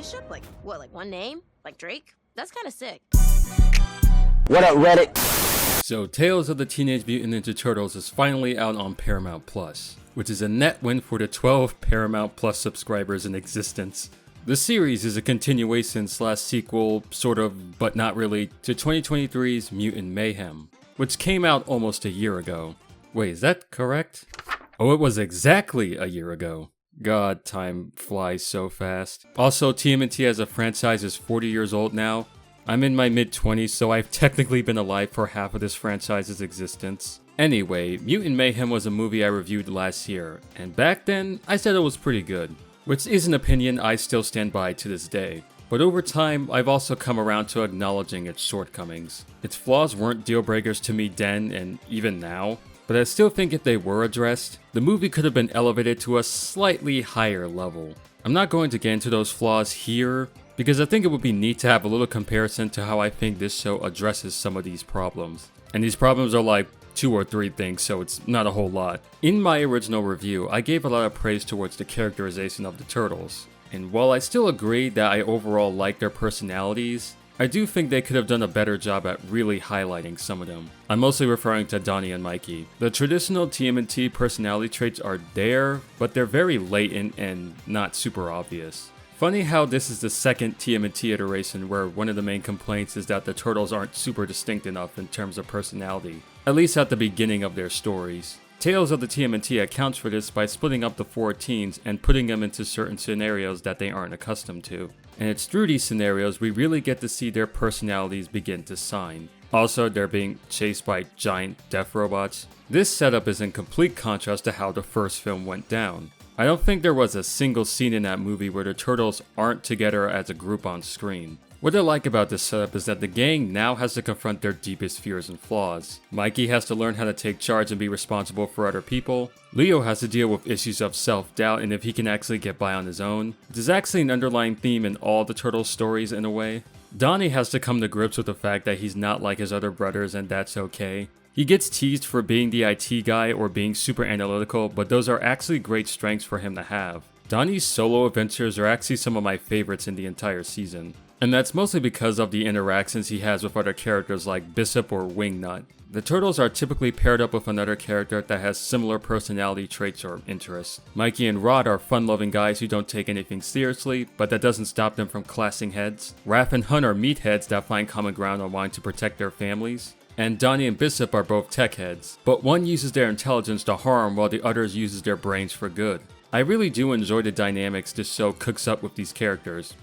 Bishop? Like, what, like one name? Like Drake? That's kind of sick. What up, Reddit? So, Tales of the Teenage Mutant Ninja Turtles is finally out on Paramount Plus, which is a net win for the 12 Paramount Plus subscribers in existence. The series is a continuation / sequel, sort of, but not really, to 2023's Mutant Mayhem, which came out almost a year ago. Wait, is that correct? Oh, it was exactly a year ago. God, time flies so fast. Also, TMNT as a franchise is 40 years old now. I'm in my mid-20s, so I've technically been alive for half of this franchise's existence. Anyway, Mutant Mayhem was a movie I reviewed last year, and back then, I said it was pretty good, which is an opinion I still stand by to this day. But over time, I've also come around to acknowledging its shortcomings. Its flaws weren't deal breakers to me then, and even now, but I still think if they were addressed, the movie could have been elevated to a slightly higher level. I'm not going to get into those flaws here, because I think it would be neat to have a little comparison to how I think this show addresses some of these problems. And these problems are like 2 or 3 things, so it's not a whole lot. In my original review, I gave a lot of praise towards the characterization of the Turtles. And while I still agree that I overall like their personalities, I do think they could have done a better job at really highlighting some of them. I'm mostly referring to Donnie and Mikey. The traditional TMNT personality traits are there, but they're very latent and not super obvious. Funny how this is the second TMNT iteration where one of the main complaints is that the Turtles aren't super distinct enough in terms of personality, at least at the beginning of their stories. Tales of the TMNT accounts for this by splitting up the 4 teens and putting them into certain scenarios that they aren't accustomed to. And it's through these scenarios we really get to see their personalities begin to shine. Also, they're being chased by giant death robots. This setup is in complete contrast to how the first film went down. I don't think there was a single scene in that movie where the Turtles aren't together as a group on screen. What I like about this setup is that the gang now has to confront their deepest fears and flaws. Mikey has to learn how to take charge and be responsible for other people. Leo has to deal with issues of self-doubt and if he can actually get by on his own. There's actually an underlying theme in all the Turtles stories in a way. Donnie has to come to grips with the fact that he's not like his other brothers and that's okay. He gets teased for being the IT guy or being super analytical, but those are actually great strengths for him to have. Donnie's solo adventures are actually some of my favorites in the entire season. And that's mostly because of the interactions he has with other characters like Bishop or Wingnut. The Turtles are typically paired up with another character that has similar personality traits or interests. Mikey and Rod are fun-loving guys who don't take anything seriously, but that doesn't stop them from clashing heads. Raph and Hunt are meatheads that find common ground on wanting to protect their families. And Donnie and Bishop are both tech heads, but one uses their intelligence to harm while the other uses their brains for good. I really do enjoy the dynamics this show cooks up with these characters.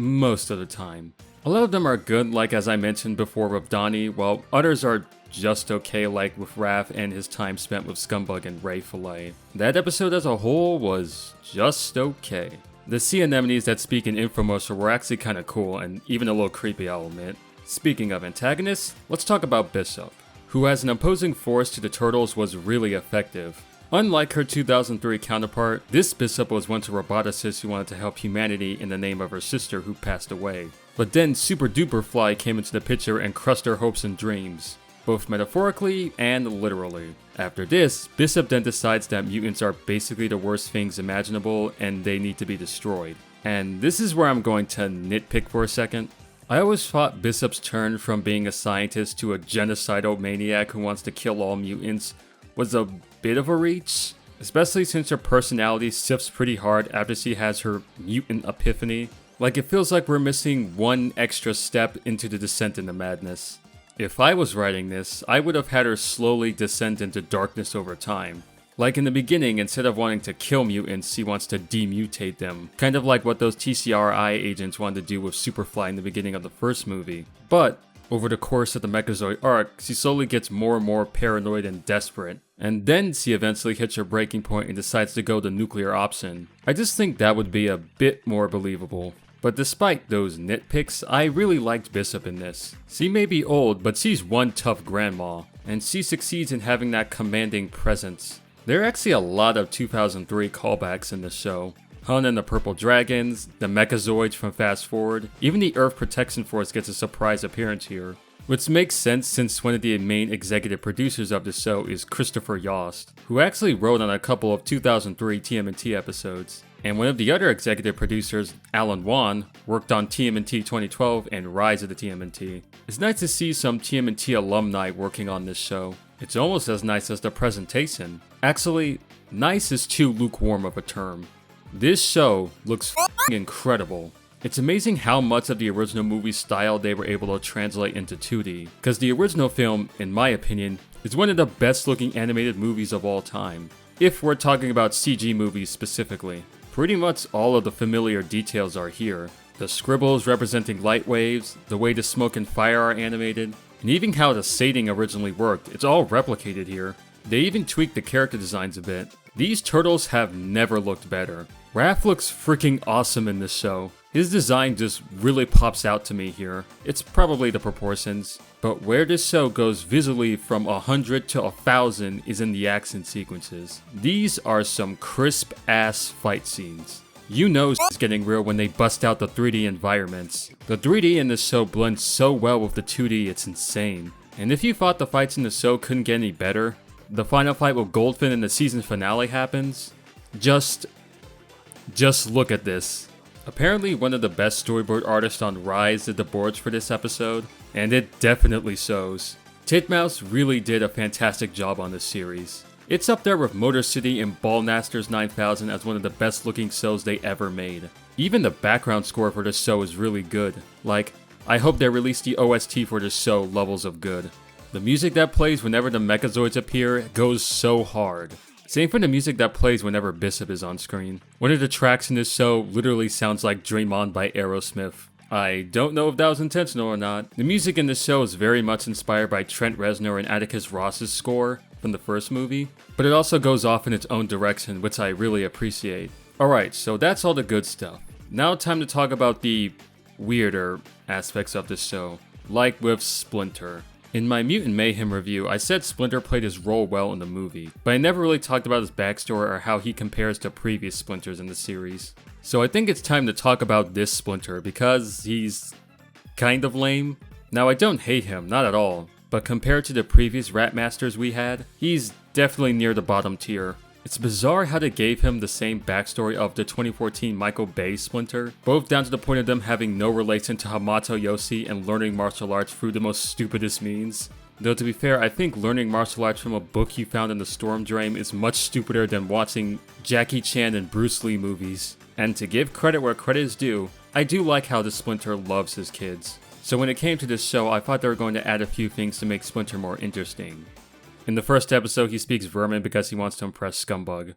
Most of the time. A lot of them are good, like as I mentioned before with Donnie, while others are just okay, like with Raph and his time spent with Scumbug and Ray Fillet. That episode as a whole was just okay. The sea anemones that speak in infomercial were actually kinda cool and even a little creepy, I'll admit. Speaking of antagonists, let's talk about Bishop, who as an opposing force to the Turtles was really effective. Unlike her 2003 counterpart, this Bishop was once a roboticist who wanted to help humanity in the name of her sister who passed away. But then Super Duper Fly came into the picture and crushed her hopes and dreams, both metaphorically and literally. After this, Bishop then decides that mutants are basically the worst things imaginable and they need to be destroyed. And this is where I'm going to nitpick for a second. I always thought Bishop's turn from being a scientist to a genocidal maniac who wants to kill all mutants was a bit of a reach, especially since her personality shifts pretty hard after she has her mutant epiphany. Like it feels like we're missing one extra step into the descent into madness. If I was writing this, I would have had her slowly descend into darkness over time. Like in the beginning, instead of wanting to kill mutants, she wants to demutate them. Kind of like what those TCRI agents wanted to do with Superfly in the beginning of the first movie. But over the course of the Mechazoid arc, she slowly gets more and more paranoid and desperate. And then she eventually hits her breaking point and decides to go the nuclear option. I just think that would be a bit more believable. But despite those nitpicks, I really liked Bishop in this. She may be old, but she's one tough grandma, and she succeeds in having that commanding presence. There are actually a lot of 2003 callbacks in this show. Hun and the Purple Dragons, the Mechazoids from Fast Forward, even the Earth Protection Force gets a surprise appearance here. which makes sense since one of the main executive producers of the show is Christopher Yost, who actually wrote on a couple of 2003 TMNT episodes. And one of the other executive producers, Alan Wan, worked on TMNT 2012 and Rise of the TMNT. It's nice to see some TMNT alumni working on this show. It's almost as nice as the presentation. Actually, nice is too lukewarm of a term. This show looks f***ing incredible. It's amazing how much of the original movie style they were able to translate into 2D, because the original film, in my opinion, is one of the best looking animated movies of all time. If we're talking about CG movies specifically. Pretty much all of the familiar details are here. The scribbles representing light waves, the way the smoke and fire are animated, and even how the shading originally worked, it's all replicated here. They even tweaked the character designs a bit. These turtles have never looked better. Raph looks freaking awesome in this show. His design just really pops out to me here. It's probably the proportions, but where this show goes visually from 100 to 1000 is in the action sequences. These are some crisp ass fight scenes. You know it's getting real when they bust out the 3D environments. The 3D in this show blends so well with the 2D, it's insane. And if you thought the fights in the show couldn't get any better, the final fight with Goldfin in the season finale happens, just look at this. Apparently one of the best storyboard artists on Rise did the boards for this episode, and it definitely shows. Titmouse really did a fantastic job on this series. It's up there with Motor City and Ballnasters 9000 as one of the best looking shows they ever made. Even the background score for this show is really good. Like, I hope they release the OST for this show levels of good. The music that plays whenever the Mechazoids appear goes so hard. Same for the music that plays whenever Bishop is on screen. One of the tracks in this show literally sounds like Dream On by Aerosmith. I don't know if that was intentional or not. The music in this show is very much inspired by Trent Reznor and Atticus Ross's score from the first movie, but it also goes off in its own direction, which I really appreciate. Alright, so that's all the good stuff. Now time to talk about the weirder aspects of this show, like with Splinter. In my Mutant Mayhem review, I said Splinter played his role well in the movie, but I never really talked about his backstory or how he compares to previous Splinters in the series. So I think it's time to talk about this Splinter because he's kind of lame. Now I don't hate him, not at all, but compared to the previous Rat Masters we had, he's definitely near the bottom tier. It's bizarre how they gave him the same backstory of the 2014 Michael Bay Splinter, both down to the point of them having no relation to Hamato Yoshi and learning martial arts through the most stupidest means. Though to be fair, I think learning martial arts from a book you found in the Storm Drain is much stupider than watching Jackie Chan and Bruce Lee movies. And to give credit where credit is due, I do like how the Splinter loves his kids. So when it came to this show, I thought they were going to add a few things to make Splinter more interesting. In the first episode, he speaks Vermin because he wants to impress Scumbug.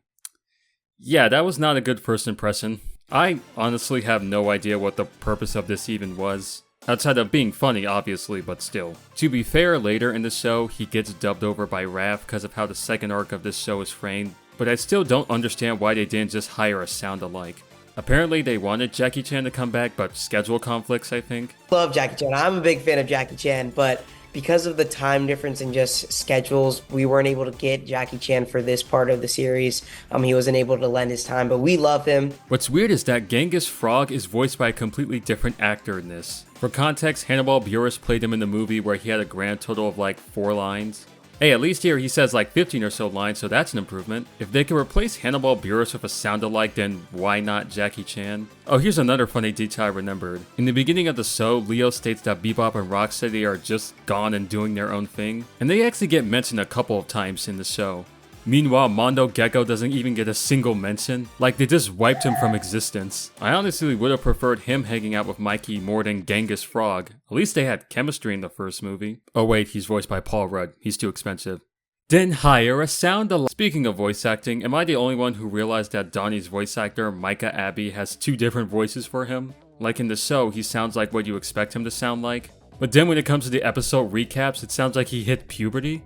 Yeah, that was not a good first impression. I honestly have no idea what the purpose of this even was. Outside of being funny, obviously, but still. To be fair, later in the show, he gets dubbed over by Raph because of how the second arc of this show is framed, but I still don't understand why they didn't just hire a sound-alike. Apparently they wanted Jackie Chan to come back, but schedule conflicts, I think. Love Jackie Chan. I'm a big fan of Jackie Chan, but because of the time difference and just schedules, we weren't able to get Jackie Chan for this part of the series. He wasn't able to lend his time, but we love him. What's weird is that Genghis Frog is voiced by a completely different actor in this. For context, Hannibal Buress played him in the movie where he had a grand total of like 4 lines. Hey, at least here he says like 15 or so lines, so that's an improvement. If they can replace Hannibal Buress with a sound-alike, then why not Jackie Chan? Oh, here's another funny detail I remembered. In the beginning of the show, Leo states that Bebop and Rocksteady are just gone and doing their own thing, and they actually get mentioned a couple of times in the show. Meanwhile, Mondo Gecko doesn't even get a single mention, like they just wiped him from existence. I honestly would have preferred him hanging out with Mikey more than Genghis Frog. At least they had chemistry in the first movie. Oh wait, he's voiced by Paul Rudd. He's too expensive. Then hire a sound-alike. Speaking of voice acting, am I the only one who realized that Donnie's voice actor, Micah Abbey, has 2 different voices for him? Like in the show, he sounds like what you expect him to sound like. But then when it comes to the episode recaps, it sounds like he hit puberty.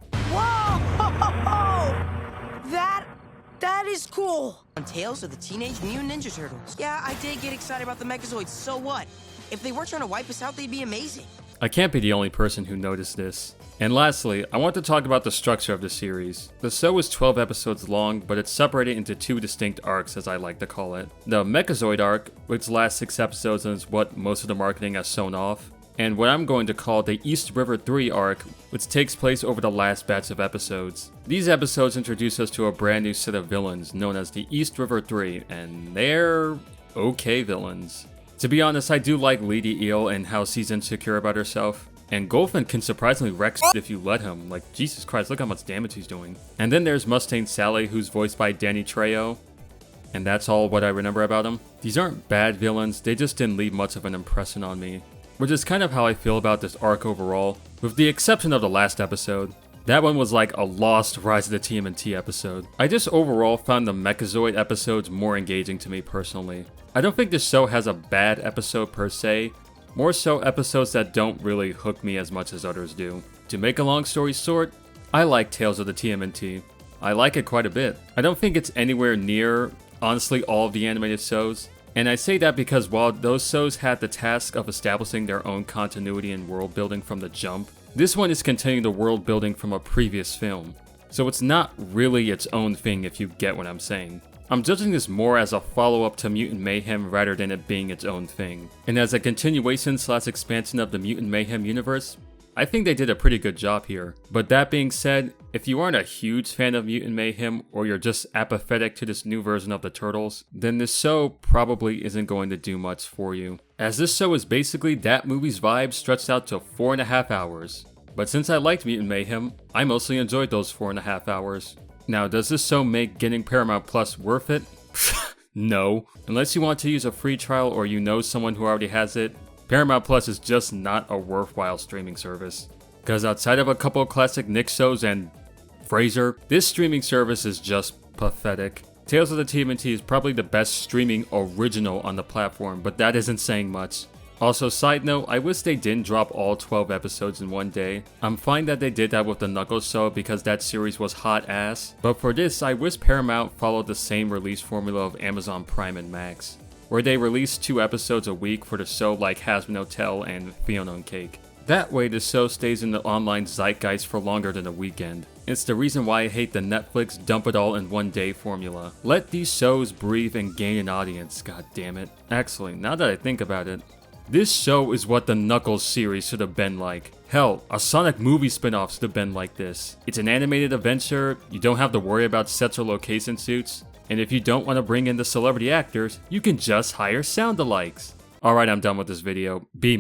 That is cool! On Tales of the Teenage Mutant Ninja Turtles. Yeah, I did get excited about the Mechazoids, so what? If they were trying to wipe us out, they'd be amazing. I can't be the only person who noticed this. And lastly, I want to talk about the structure of the series. The show is 12 episodes long, but it's separated into 2 distinct arcs, as I like to call it. The Mechazoid arc, which lasts 6 episodes and is what most of the marketing has shown off, and what I'm going to call the East River 3 arc, which takes place over the last batch of episodes. These episodes introduce us to a brand new set of villains known as the East River 3, and they're okay villains. To be honest, I do like Lady Eel and how she's insecure about herself. And Golfin can surprisingly wreck if you let him. Like, Jesus Christ, look how much damage he's doing. And then there's Mustang Sally, who's voiced by Danny Trejo. And that's all what I remember about him. These aren't bad villains, they just didn't leave much of an impression on me. Which is kind of how I feel about this arc overall, with the exception of the last episode. That one was like a lost Rise of the TMNT episode. I just overall found the Mechazoid episodes more engaging to me personally. I don't think this show has a bad episode per se, more so episodes that don't really hook me as much as others do. To make a long story short, I like Tales of the TMNT. I like it quite a bit. I don't think it's anywhere near, honestly, all of the animated shows. And I say that because while those shows had the task of establishing their own continuity and world building from the jump, this one is continuing the world building from a previous film. So it's not really its own thing if you get what I'm saying. I'm judging this more as a follow-up to Mutant Mayhem rather than it being its own thing. And as a continuation / expansion of the Mutant Mayhem universe, I think they did a pretty good job here. But that being said, if you aren't a huge fan of Mutant Mayhem or you're just apathetic to this new version of the Turtles, then this show probably isn't going to do much for you. As this show is basically that movie's vibe stretched out to 4.5 hours. But since I liked Mutant Mayhem, I mostly enjoyed those 4.5 hours. Now, does this show make getting Paramount Plus worth it? No. Unless you want to use a free trial or you know someone who already has it, Paramount Plus is just not a worthwhile streaming service. Because outside of a couple of classic Nick shows and Frasier, this streaming service is just pathetic. Tales of the TMNT is probably the best streaming original on the platform, but that isn't saying much. Also, side note, I wish they didn't drop all 12 episodes in one day. I'm fine that they did that with the Knuckles show because that series was hot ass, but for this, I wish Paramount followed the same release formula of Amazon Prime and Max, where they release 2 episodes a week for the show like Hazbin Hotel and Fiona and Cake. That way, the show stays in the online zeitgeist for longer than a weekend. It's the reason why I hate the Netflix dump it all in one day formula. Let these shows breathe and gain an audience, god damn it. Actually, now that I think about it, this show is what the Knuckles series should have been like. Hell, a Sonic movie spin-off should have been like this. It's an animated adventure, you don't have to worry about sets or location suits, and if you don't want to bring in the celebrity actors, you can just hire sound-alikes. Alright, I'm done with this video. B-.